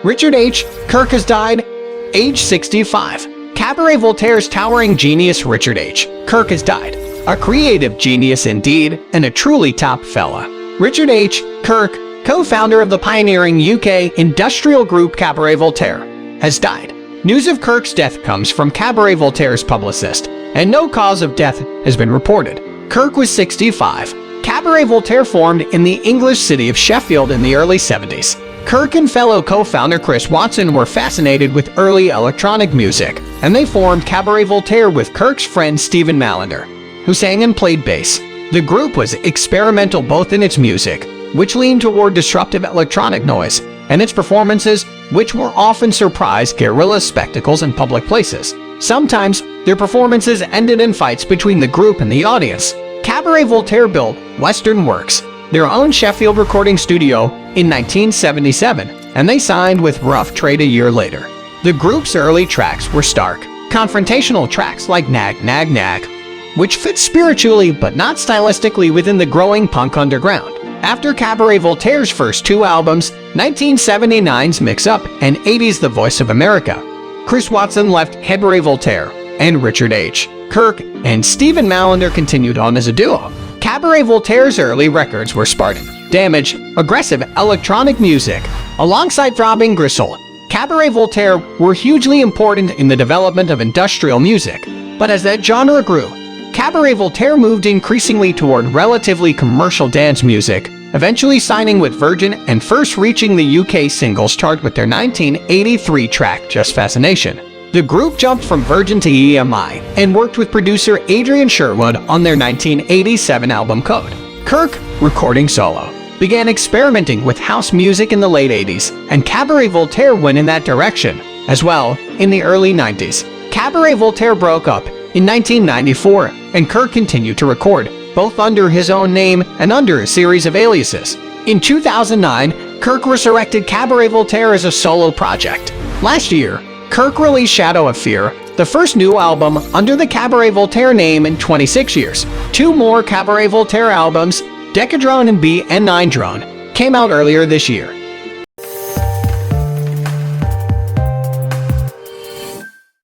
Richard H. Kirk has died, age 65. Cabaret Voltaire's towering genius Richard H. Kirk has died. A creative genius indeed, and a truly top fella. Richard H. Kirk, co-founder of the pioneering UK industrial group Cabaret Voltaire, has died. News of Kirk's death comes from Cabaret Voltaire's publicist, and no cause of death has been reported. Kirk was 65. Cabaret Voltaire formed in the English city of Sheffield in the early 70s. Kirk and fellow co-founder Chris Watson were fascinated with early electronic music, and they formed Cabaret Voltaire with Kirk's friend Stephen Mallinder, who sang and played bass. The group was experimental both in its music, which leaned toward disruptive electronic noise, and its performances, which were often surprise guerrilla spectacles in public places. Sometimes, their performances ended in fights between the group and the audience. Cabaret Voltaire built Western Works, their own Sheffield recording studio, in 1977, and they signed with Rough Trade a year later. The group's early tracks were stark, confrontational tracks like Nag Nag Nag, which fit spiritually but not stylistically within the growing punk underground. After Cabaret Voltaire's first two albums, 1979's Mix Up and 80's The Voice of America, Chris Watson left Cabaret Voltaire, and Richard H. Kirk and Stephen Mallinder continued on as a duo. Cabaret Voltaire's early records were Spartan, Damage, aggressive electronic music, alongside throbbing gristle. Cabaret Voltaire were hugely important in the development of industrial music, but as that genre grew, Cabaret Voltaire moved increasingly toward relatively commercial dance music, eventually signing with Virgin and first reaching the UK singles chart with their 1983 track Just Fascination. The group jumped from Virgin to EMI and worked with producer Adrian Sherwood on their 1987 album Code. Kirk, recording solo, began experimenting with house music in the late 80s, and Cabaret Voltaire went in that direction as well in the early 90s. Cabaret Voltaire broke up in 1994, and Kirk continued to record, both under his own name and under a series of aliases. In 2009, Kirk resurrected Cabaret Voltaire as a solo project. Last year, Kirk released Shadow of Fear, the first new album under the Cabaret Voltaire name in 26 years. Two more Cabaret Voltaire albums, Decadrone and B&9 Drone, came out earlier this year.